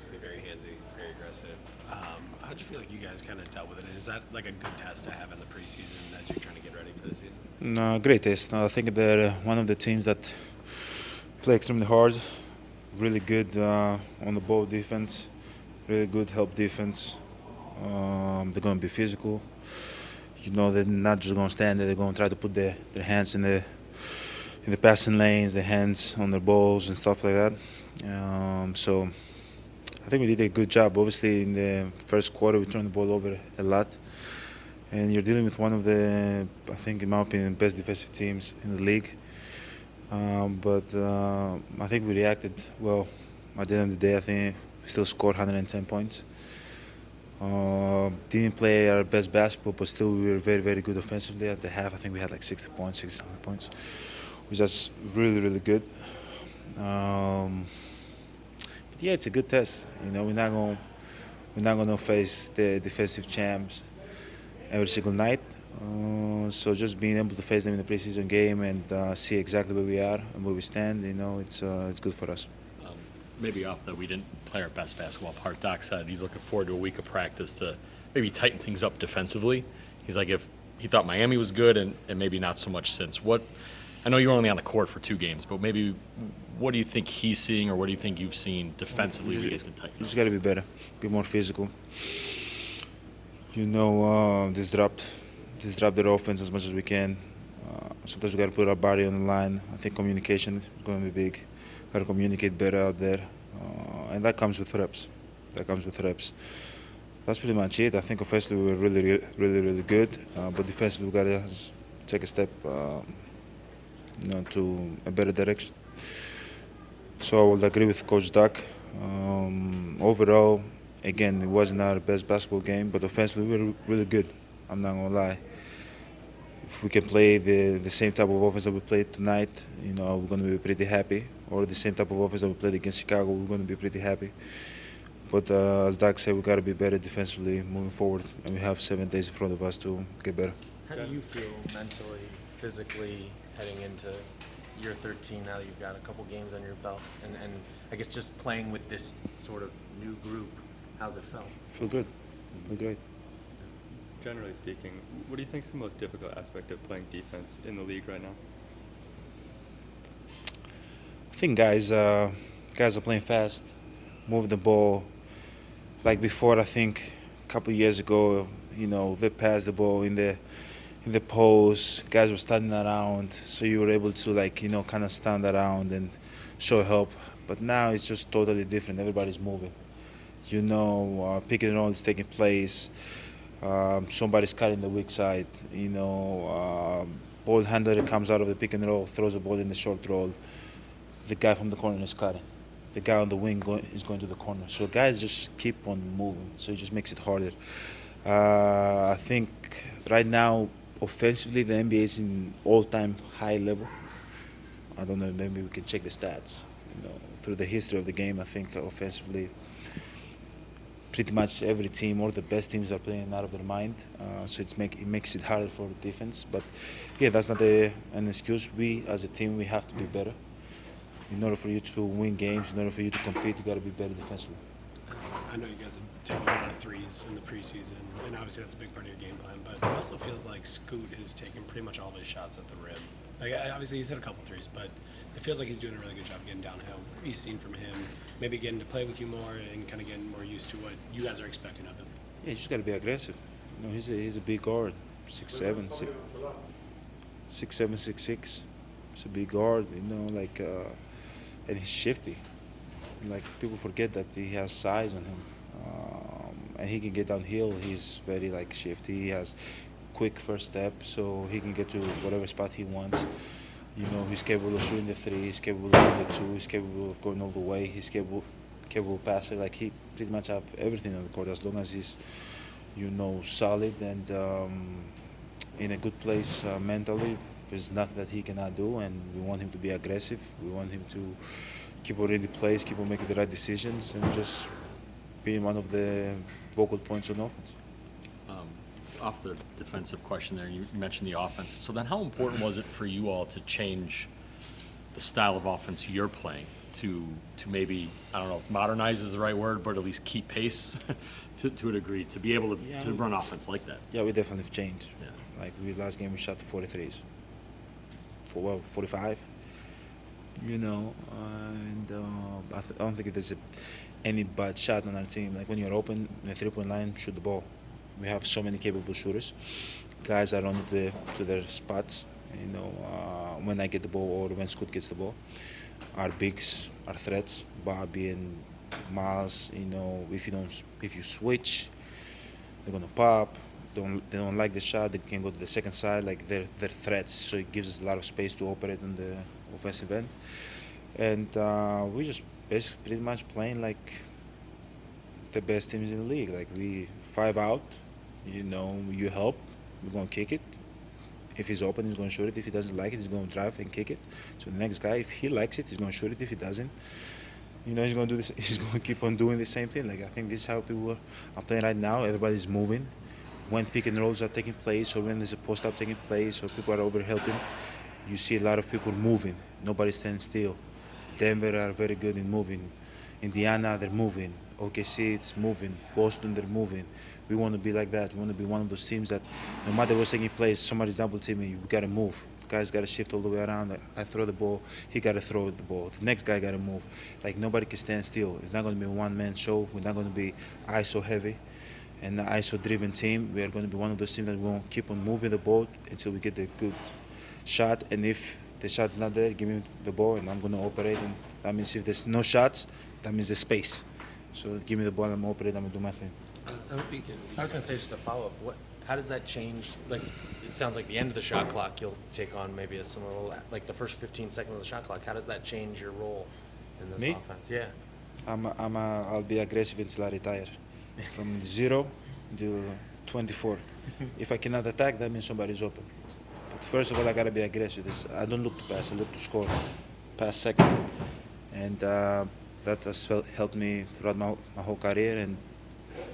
obviously very handsy, very aggressive. How do you feel like you guys kind of dealt with it? Is that like a good test to have in the preseason as you're trying to get ready for the season? No, great test. No, I think they're one of the teams that play extremely hard, really good on the ball defense, really good help defense. They're going to be physical. You know, they're not just going to stand there. They're going to try to put their hands in the passing lanes, their hands on their balls and stuff like that. So I think we did a good job. Obviously, in the first quarter, we turned the ball over a lot. And you're dealing with one of the, I think, in my opinion, best defensive teams in the league. But I think we reacted well. At the end of the day, I think we still scored 110 points. Didn't play our best basketball, but still we were very, very good offensively. At the half, I think we had like 60 points, 67 points, which is really, really good. But yeah, it's a good test. You know, we're not gonna face the defensive champs every single night. So just being able to face them in the preseason game and see exactly where we are and where we stand, you know, it's good for us. Maybe off that we didn't play our best basketball part. Doc said he's looking forward to a week of practice to maybe tighten things up defensively. He's like, if he thought Miami was good and maybe not so much since. I know you were only on the court for 2 games, but maybe what do you think he's seeing or what do you think you've seen defensively? You guys can tighten We just got to be better, be more physical. You know, disrupt their offense as much as we can. Sometimes we got to put our body on the line. I think communication is going to be big. Got to communicate better out there, and that comes with reps. That's pretty much it. I think offensively we were really, really, really good, but defensively we got to take a step, to a better direction. So I would agree with Coach Doc. Overall, again, it wasn't our best basketball game, but offensively we were really good. I'm not gonna lie. If we can play the same type of offense that we played tonight, you know, we're gonna be pretty happy. Or the same type of offense that we played against Chicago, we're gonna be pretty happy. But as Doc said, we gotta be better defensively moving forward, and we have 7 days in front of us to get better. How do you feel mentally, physically heading into year 13 now that you've got a couple games on your belt? And I guess just playing with this sort of new group, how's it felt? Feel good. Feel great. Generally speaking, what do you think is the most difficult aspect of playing defense in the league right now? I think guys are playing fast, moving the ball. Like before, I think a couple of years ago, you know, they passed the ball in the post. Guys were standing around, so you were able to, like, you know, kind of stand around and show help. But now it's just totally different. Everybody's moving. You know, pick and roll is taking place. Somebody's cutting the weak side. You know, ball handler comes out of the pick and roll, throws the ball in the short roll. The guy from the corner is cutting. The guy on the wing is going to the corner. So guys just keep on moving. So it just makes it harder. I think right now, offensively, the NBA is in all-time high level. I don't know, maybe we can check the stats. You know, through the history of the game, I think offensively, pretty much every team or the best teams are playing out of their mind. So it makes it harder for the defense. But yeah, that's not an excuse. We, as a team, we have to be better. In order for you to win games, in order for you to compete, you got to be better defensively. I know you guys have taken a lot of threes in the preseason, and obviously that's a big part of your game plan, but it also feels like Scoot is taking pretty much all of his shots at the rim. Like, obviously he's hit a couple threes, but it feels like he's doing a really good job getting downhill. What have you seen from him? Maybe getting to play with you more and kind of getting more used to what you guys are expecting of him. Yeah, you just got to be aggressive. You know, he's a big guard, 6'7", 6'6". He's a big guard, you know, like, and he's shifty. Like, people forget that he has size on him, and he can get downhill. He's very, like, shifty. He has quick first step, so he can get to whatever spot he wants. You know, he's capable of shooting the 3, he's capable of shooting the 2, he's capable of going all the way, he's capable passer. Like, he pretty much have everything on the court as long as he's, you know, solid and in a good place mentally. There's nothing that he cannot do, and we want him to be aggressive. We want him to keep on reading plays, keep on making the right decisions, and just being one of the vocal points on offense. Off the defensive question there, you mentioned the offense. So then how important was it for you all to change the style of offense you're playing to maybe, I don't know if modernize is the right word, but at least keep pace to a degree, to be able to run offense like that? Yeah, we definitely have changed. Yeah. Like last game we shot 43s. 45. You know, and I don't think there's any bad shot on our team. Like when you're open in the 3-point line, shoot the ball. We have so many capable shooters. Guys are on to their spots. You know, when I get the ball or when Scoot gets the ball, our bigs, our threats, Bobby and Miles. You know, if you switch, they're gonna pop. They don't like the shot. They can go to the second side. Like they're threats. So it gives us a lot of space to operate on the offensive end. And we just basically pretty much playing like the best teams in the league. Like we 5 out. You know, you help. We're gonna kick it. If he's open, he's gonna shoot it. If he doesn't like it, he's gonna drive and kick it. So the next guy, if he likes it, he's gonna shoot it. If he doesn't, you know, he's gonna do this. He's gonna keep on doing the same thing. Like I think this is how people are playing right now. Everybody's moving. When pick and rolls are taking place, or when there's a post up taking place, or people are over helping, you see a lot of people moving. Nobody stands still. Denver are very good in moving. Indiana, they're moving. OKC, it's moving. Boston, they're moving. We want to be like that. We want to be one of those teams that no matter what's taking place, somebody's double teaming you. We got to move. The guy's got to shift all the way around. I throw the ball. He got to throw the ball. The next guy got to move. Like nobody can stand still. It's not going to be a one-man show. We're not going to be ISO heavy and an ISO-driven team. We are going to be one of those teams that we're going to keep on moving the ball until we get the good shot. And if the shot's not there, give me the ball and I'm going to operate. And that means if there's no shots, that means there's space. So give me the ball, I'm operating, I'm going to do my thing. I was gonna say just a follow up. How does that change? Like, it sounds like the end of the shot clock, you'll take on maybe a similar, like the first 15 seconds of the shot clock. How does that change your role in this Me? offense? Yeah. I'll be aggressive until I retire, from 0 to 24. If I cannot attack, that means somebody's open. But first of all, I gotta be aggressive. I don't look to pass, I look to score. Pass second, and that has helped me throughout my whole career. And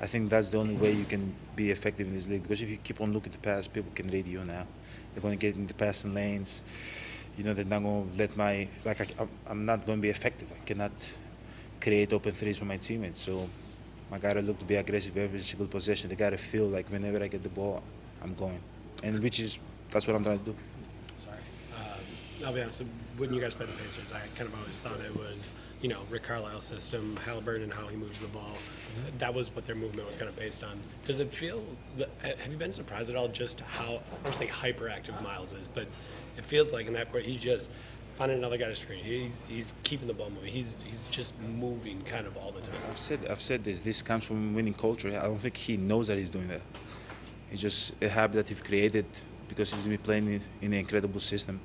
I think that's the only way you can be effective in this league, because if you keep on looking to pass, people can read you now. They're going to get in the passing lanes. You know, they're not going to let I'm not going to be effective. I cannot create open threes for my teammates. So I got to look to be aggressive every single possession. They got to feel like whenever I get the ball, I'm going. And that's what I'm trying to do. Sorry. I'll be honest, when you guys played the Pacers, I kind of always thought it was, you know, Rick Carlisle's system, Halliburton, and how he moves the ball. That was what their movement was kind of based on. Does it feel, have you been surprised at all just how, I don't want to say hyperactive Miles is, but it feels like in that court, he's just finding another guy to screen. He's keeping the ball moving. He's just moving kind of all the time. I've said this comes from winning culture. I don't think he knows that he's doing that. It's just a habit that he's created because he's been playing in an incredible system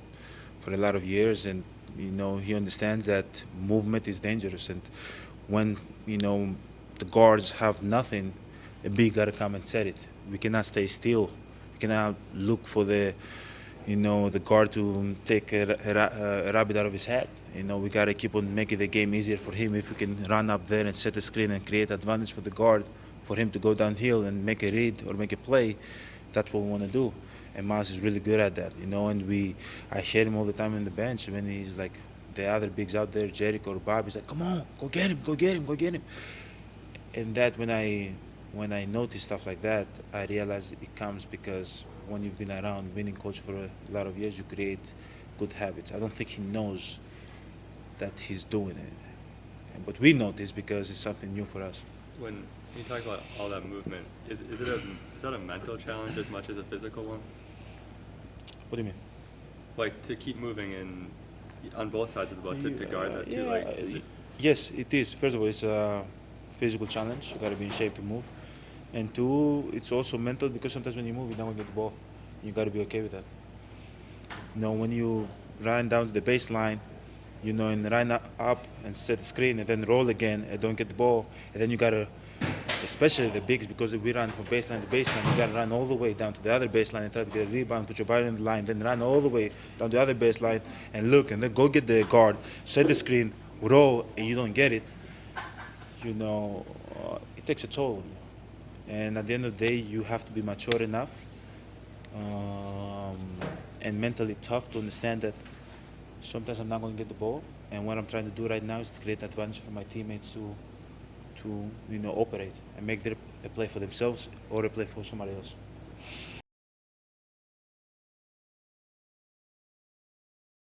for a lot of years, and you know he understands that movement is dangerous. And when you know the guards have nothing, a big gotta come and set it. We cannot stay still. We cannot look for the guard to take a rabbit out of his hat. You know, we gotta keep on making the game easier for him. If we can run up there and set the screen and create advantage for the guard, for him to go downhill and make a read or make a play, that's what we want to do. And Miles is really good at that, you know. And I hear him all the time on the bench when he's like, the other bigs out there, Jericho or Bob, he's like, come on, go get him, go get him, go get him. And that when I notice stuff like that, I realize it comes because when you've been around winning culture for a lot of years, you create good habits. I don't think he knows that he's doing it, but we notice because it's something new for us. When you talk about all that movement, is that a mental challenge as much as a physical one? What do you mean? Like to keep moving on both sides of the ball to guard that too. Like, is it? Yes, it is. First of all, it's a physical challenge. You got to be in shape to move, and two, it's also mental because sometimes when you move, you don't get the ball. You got to be okay with that. You know, when you run down to the baseline, you know, and run up and set the screen and then roll again and don't get the ball, and then you got to, especially the bigs, because we run from baseline to baseline, you got to run all the way down to the other baseline and try to get a rebound, put your body in the line, then run all the way down the other baseline and look, and then go get the guard, set the screen, roll, and you don't get it. You know, it takes a toll on you. And at the end of the day, you have to be mature enough and mentally tough to understand that sometimes I'm not going to get the ball, And what I'm trying to do right now is to create an advantage for my teammates to operate and make their a play for themselves or a play for somebody else.